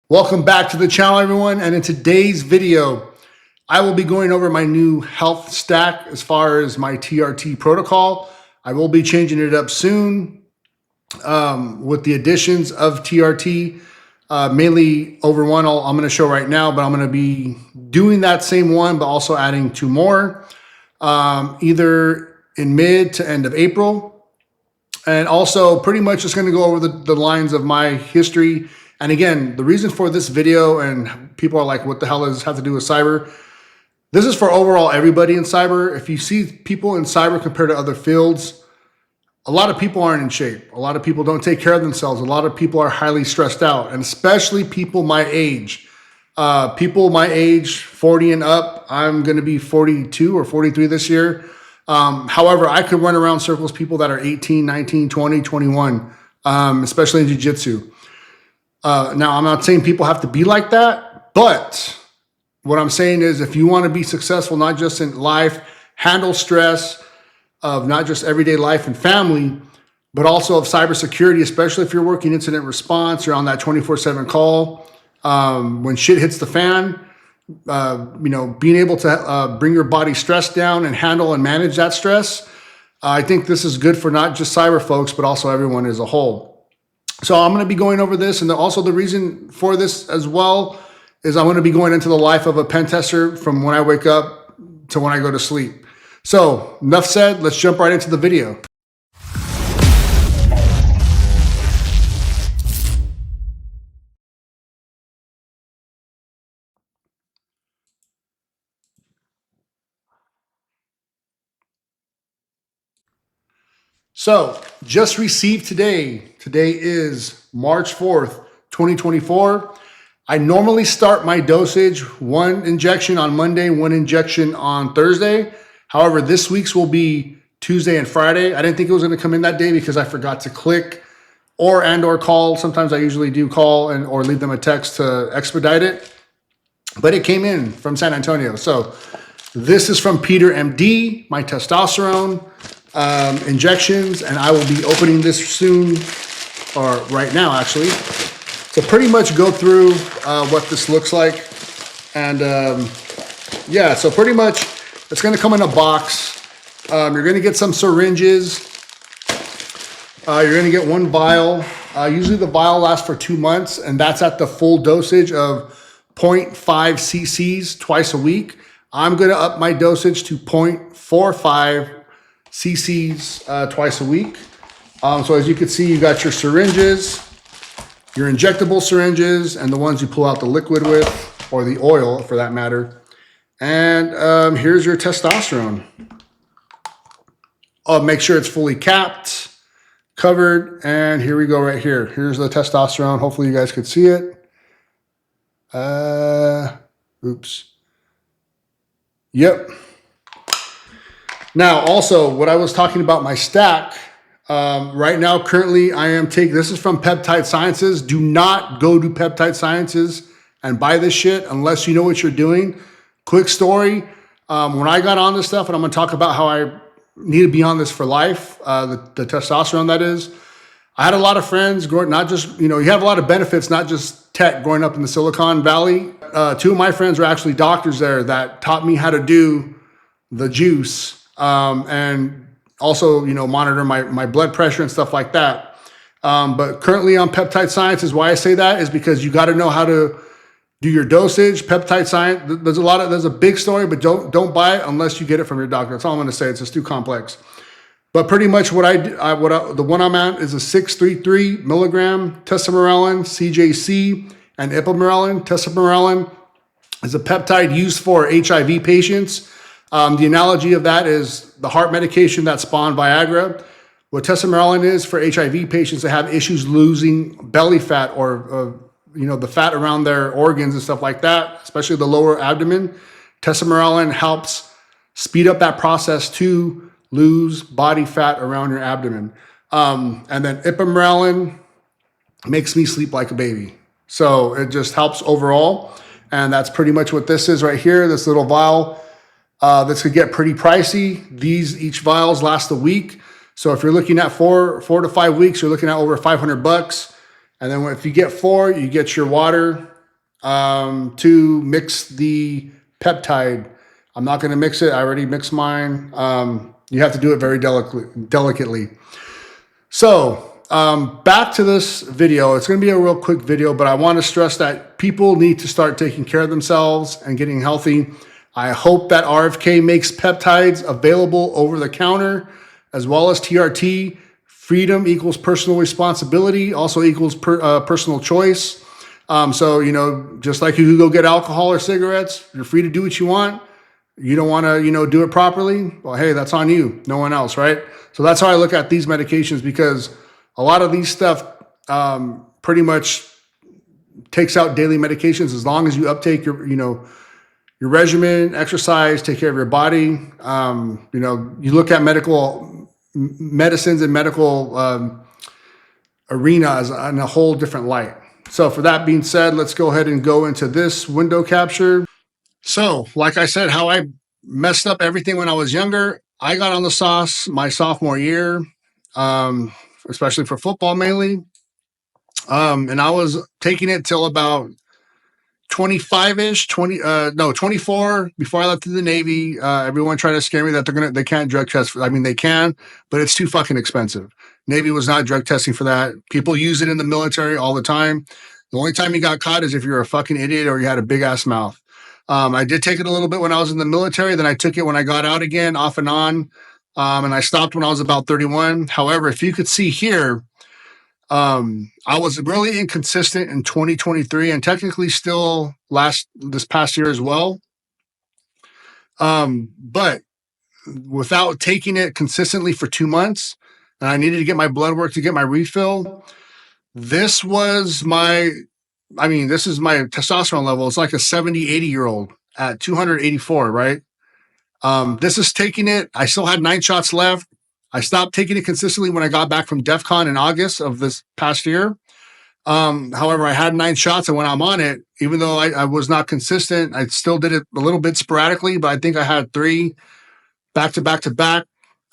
Welcome back to the channel, everyone. And in today's video, I will be going over my new health stack as far as my TRT protocol. I will be changing it up soon with the additions of TRT, mainly over one I'm going to show right now, but I'm going to be doing that same one, but also adding two more, either in mid to end of April. And also pretty much just going to go over the lines of my history. And again, the reason for this video, and people are like, what the hell does this have to do with cyber? This is for overall everybody in cyber. If you see people in cyber compared to other fields, a lot of people aren't in shape. A lot of people don't take care of themselves. A lot of people are highly stressed out, and especially people my age. People my age, 40 and up, I'm going to be 42 or 43 this year. However, I could run around circles people that are 18, 19, 20, 21, especially in jiu-jitsu. Now, I'm not saying people have to be like that, but what I'm saying is if you want to be successful, not just in life, handle stress of not just everyday life and family, but also of cybersecurity, especially if you're working incident response, you're on that 24/7 call. When shit hits the fan, being able to bring your body stress down and handle and manage that stress. I think this is good for not just cyber folks, but also everyone as a whole. So I'm going to be going over this, and also the reason for this as well is I'm going to be going into the life of a pen tester from when I wake up to when I go to sleep. So enough said, let's jump right into the video. So just received today. Today is March 4th, 2024. I normally start my dosage, one injection on Monday, one injection on Thursday. However, this week's will be Tuesday and Friday. I didn't think it was going to come in that day because I forgot to click or call. Sometimes I usually do call or leave them a text to expedite it. But it came in from San Antonio. So this is from Peter MD, my testosterone injections, and I will be opening this soon, or right now actually. So pretty much go through what this looks like. And yeah, so pretty much it's going to come in a box. You're going to get some syringes. You're going to get one vial. Usually the vial lasts for 2 months, and that's at the full dosage of 0.5 cc's twice a week. I'm going to up my dosage to 0.45 cc's twice a week. So as you can see, you got your syringes, your injectable syringes, and the ones you pull out the liquid with, or the oil for that matter. And here's your testosterone. Make sure it's fully capped, covered, and here we go right here. Here's the testosterone. Hopefully you guys could see it. Oops. Yep. Now, also, what I was talking about my stack, right now, currently, I am taking, this is from Peptide Sciences. Do not go to Peptide Sciences and buy this shit unless you know what you're doing. Quick story, when I got on this stuff, and I'm going to talk about how I need to be on this for life, the testosterone that is. I had a lot of friends growing, not just, you have a lot of benefits, not just tech growing up in the Silicon Valley. Two of my friends were actually doctors there that taught me how to do the juice. And also, monitor my blood pressure and stuff like that. But currently on Peptide Sciences, why I say that is because you got to know how to do your dosage. Peptide Science, there's a big story, but don't buy it unless you get it from your doctor. That's all I'm going to say. It's just too complex. But pretty much the one I'm at is a 633 milligram testosterone, CJC, and ipamorelin. Testosterone is a peptide used for HIV patients. The analogy of that is the heart medication that spawned Viagra. What testosterone is for HIV patients that have issues losing belly fat or, the fat around their organs and stuff like that, especially the lower abdomen. Testosterone helps speed up that process to lose body fat around your abdomen. And then ipamorelin makes me sleep like a baby. So it just helps overall. And that's pretty much what this is right here, this little vial. This could get pretty pricey. Each vials last a week. So if you're looking at four to 5 weeks, you're looking at over $500. And then if you get 4, you get your water, to mix the peptide. I'm not going to mix it. I already mixed mine. You have to do it very delicately. So, back to this video. It's going to be a real quick video, but I want to stress that people need to start taking care of themselves and getting healthy. I hope that RFK makes peptides available over the counter as well as TRT. Freedom equals personal responsibility, also equals personal choice. So, just like you could go get alcohol or cigarettes, you're free to do what you want. You don't want to, do it properly. Well, hey, that's on you, no one else, right? So that's how I look at these medications, because a lot of these stuff pretty much takes out daily medications as long as you uptake your regimen, exercise, take care of your body. You look at medicines and medical arenas in a whole different light. So for that being said, let's go ahead and go into this window capture. So, like I said, how I messed up everything when I was younger, I got on the sauce my sophomore year, especially for football mainly. And I was taking it till about 25-ish, 24 before I left the Navy. Everyone tried to scare me that they can't drug test. I mean, they can, but it's too fucking expensive. Navy was not drug testing for that. People use it in the military all the time. The only time you got caught is if you're a fucking idiot or you had a big ass mouth. I did take it a little bit when I was in the military. Then I took it when I got out again, off and on. And I stopped when I was about 31. However, if you could see here, I was really inconsistent in 2023 and technically still this past year as well. But without taking it consistently for 2 months, and I needed to get my blood work to get my refill. This is my testosterone level. It's like a 70, 80-year-old at 284, right? This is taking it. I still had 9 shots left. I stopped taking it consistently when I got back from DEF CON in August of this past year. However, I had 9 shots, and when I'm on it, even though I was not consistent, I still did it a little bit sporadically, but I think I had 3 back to back to back.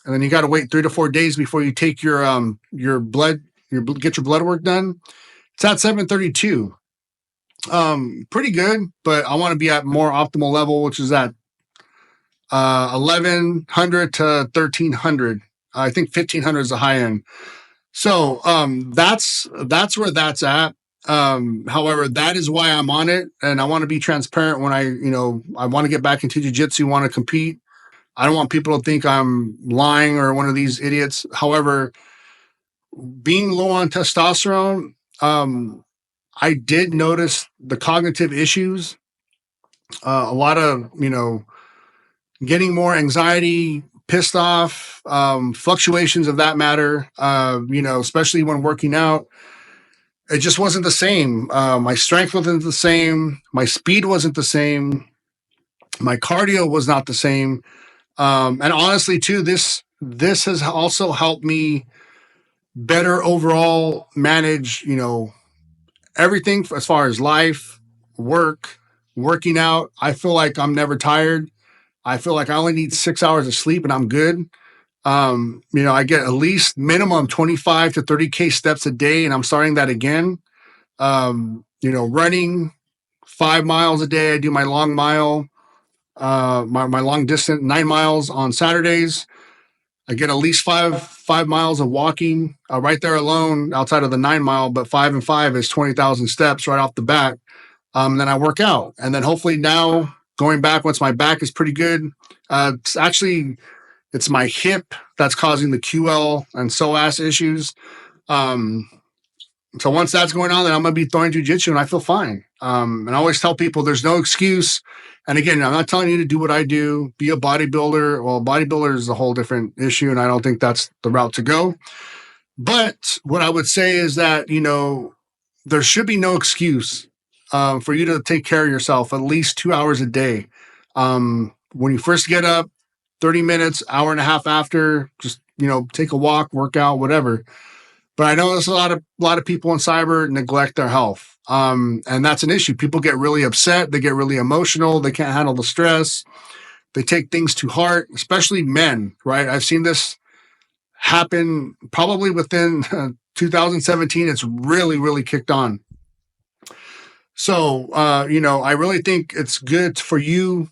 And then you got to wait 3 to 4 days before you take your blood, get your blood work done. It's at 732. Pretty good, but I want to be at more optimal level, which is at 1100 to 1300. I think 1500 is the high end. So that's where that's at. However, that is why I'm on it, and I want to be transparent when I want to get back into jiu-jitsu, want to compete. I don't want people to think I'm lying or one of these idiots. However, being low on testosterone, I did notice the cognitive issues, a lot of, getting more anxiety, pissed off, fluctuations of that matter, especially when working out. It just wasn't the same. My strength wasn't the same. My speed wasn't the same. My cardio was not the same. And honestly, too, this has also helped me better overall manage, everything as far as life, work, working out. I feel like I'm never tired. I feel like I only need 6 hours of sleep and I'm good. I get at least minimum 25 to 30K steps a day, and I'm starting that again. Running 5 miles a day. I do my long mile, my long distance, 9 miles on Saturdays. I get at least five miles of walking right there alone outside of the 9 mile, but 5 and 5 is 20,000 steps right off the bat. Then I work out, and then hopefully now going back once my back is pretty good. It's my hip that's causing the QL and psoas issues. So once that's going on, then I'm going to be throwing jiu-jitsu and I feel fine. And I always tell people there's no excuse. And again, I'm not telling you to do what I do, be a bodybuilder. Well, bodybuilder is a whole different issue, and I don't think that's the route to go. But what I would say is that, there should be no excuse for you to take care of yourself at least 2 hours a day. When you first get up, 30 minutes, hour and a half after, just, take a walk, work out, whatever. But I know there's a lot of people in cyber neglect their health. And that's an issue. People get really upset. They get really emotional. They can't handle the stress. They take things to heart, especially men, right? I've seen this happen probably within 2017. It's really, really kicked on. So, I really think it's good for you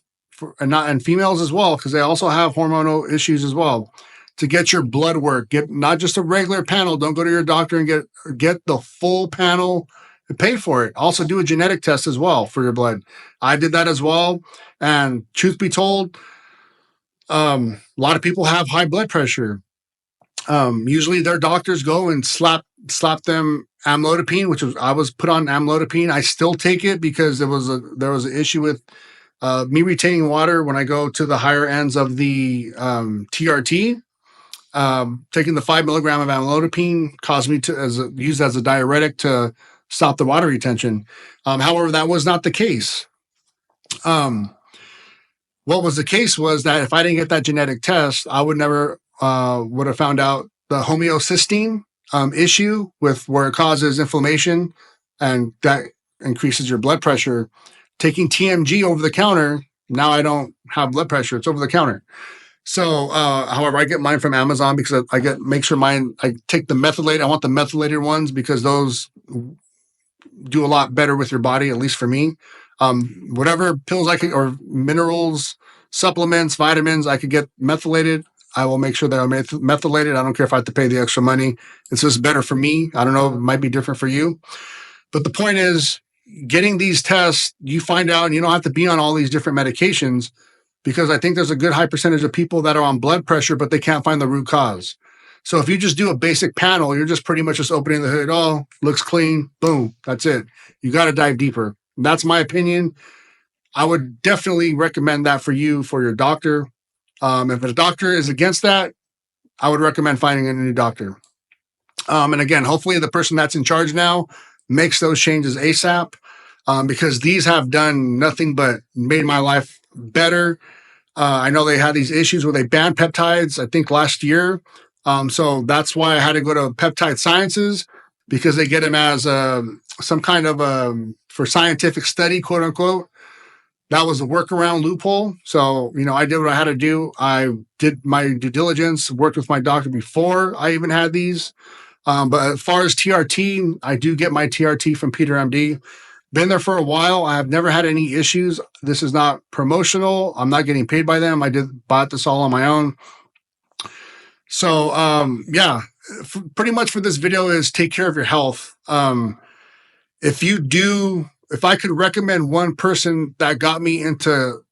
and females as well, because they also have hormonal issues as well, to get your blood work. Get not just a regular panel. Don't go to your doctor and get the full panel and pay for it. Also do a genetic test as well for your blood. I did that as well. And truth be told, a lot of people have high blood pressure. Usually their doctors go and slap them amlodipine, I was put on amlodipine. I still take it because there was an issue with me retaining water when I go to the higher ends of the TRT. Taking the 5 milligram of amlodipine caused me to used as a diuretic to stop the water retention. However, that was not the case. What was the case was that if I didn't get that genetic test, I would never would have found out the homeocysteine issue with where it causes inflammation and that increases your blood pressure. Taking TMG over the counter, now I don't have blood pressure. It's over the counter. So, however, I get mine from Amazon because I take the methylated. I want the methylated ones because those do a lot better with your body, at least for me. Whatever pills I could, or minerals, supplements, vitamins I could get methylated, I will make sure that I'm methylated. I don't care if I have to pay the extra money. It's just better for me. I don't know. It might be different for you. But the point is, getting these tests, you find out, and you don't have to be on all these different medications, because I think there's a good high percentage of people that are on blood pressure, but they can't find the root cause. So if you just do a basic panel, you're just pretty much just opening the hood. Oh, looks clean. Boom. That's it. You got to dive deeper. That's my opinion. I would definitely recommend that for you, for your doctor. If a doctor is against that, I would recommend finding a new doctor. And again, hopefully the person that's in charge now makes those changes ASAP, because these have done nothing but made my life better. I know they had these issues where they banned peptides, I think last year. So that's why I had to go to Peptide Sciences, because they get them as some kind of for scientific study, quote unquote. That was a workaround loophole. So, I did what I had to do. I did my due diligence, worked with my doctor before I even had these. But as far as TRT, I do get my TRT from Peter MD. Been there for a while. I have never had any issues. This is not promotional. I'm not getting paid by them. I bought this all on my own. So, pretty much for this video is take care of your health. If I could recommend one person that got me into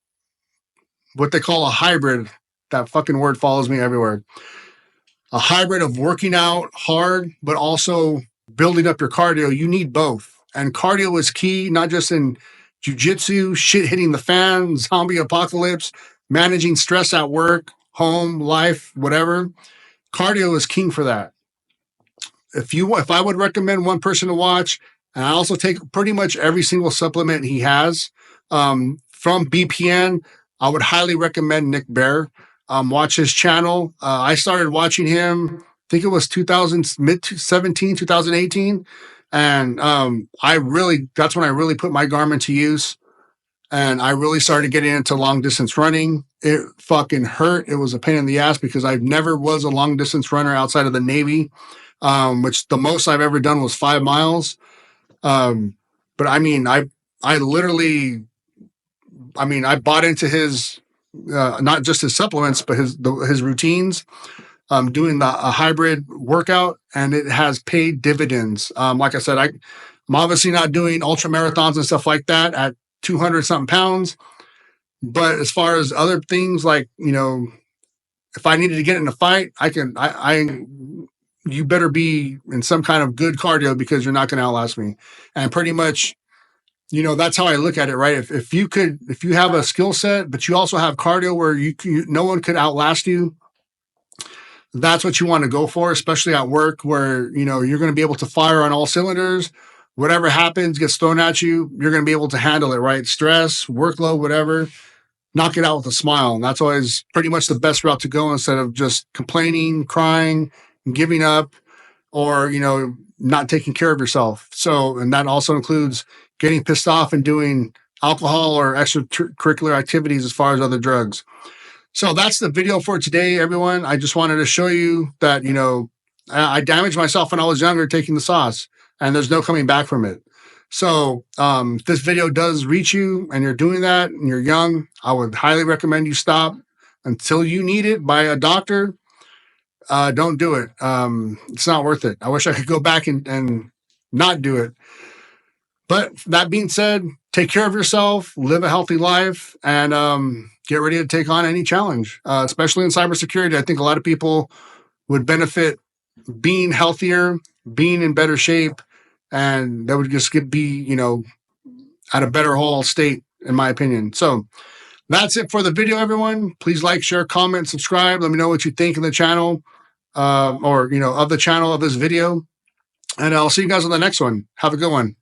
what they call a hybrid, that fucking word follows me everywhere. A hybrid of working out hard, but also building up your cardio. You need both. And cardio is key, not just in jiu-jitsu, shit hitting the fan, zombie apocalypse, managing stress at work, home, life, whatever. Cardio is king for that. If I would recommend one person to watch, and I also take pretty much every single supplement he has from BPN, I would highly recommend Nick Bear. Watch his channel. I started watching him, I think it was 2017, 2018. And that's when I really put my Garmin to use. And I really started getting into long distance running. It fucking hurt. It was a pain in the ass because I never was a long distance runner outside of the Navy, which the most I've ever done was 5 miles. But I mean, I bought into his, not just his supplements, but his routines, doing a hybrid workout, and it has paid dividends. Like I said, I'm obviously not doing ultra marathons and stuff like that at 200 something pounds. But as far as other things, like, if I needed to get in a fight, you better be in some kind of good cardio, because you're not going to outlast me. And pretty much, that's how I look at it, right? If you have a skill set, but you also have cardio where no one could outlast you, that's what you want to go for, especially at work where, you're going to be able to fire on all cylinders. Whatever happens, gets thrown at you, you're going to be able to handle it, right? Stress, workload, whatever, knock it out with a smile. And that's always pretty much the best route to go, instead of just complaining, crying, giving up, or, not taking care of yourself. So, and that also includes getting pissed off and doing alcohol or extracurricular activities as far as other drugs. So that's the video for today, everyone. I just wanted to show you that, I damaged myself when I was younger taking the sauce, and there's no coming back from it. So if this video does reach you and you're doing that and you're young, I would highly recommend you stop until you need it by a doctor. Don't do it. It's not worth it. I wish I could go back and not do it. But that being said, take care of yourself, live a healthy life, and get ready to take on any challenge, especially in cybersecurity. I think a lot of people would benefit being healthier, being in better shape, and that would just be, at a better whole state, in my opinion. So that's it for the video, everyone. Please like, share, comment, subscribe. Let me know what you think of the channel, or of the channel of this video. And I'll see you guys on the next one. Have a good one.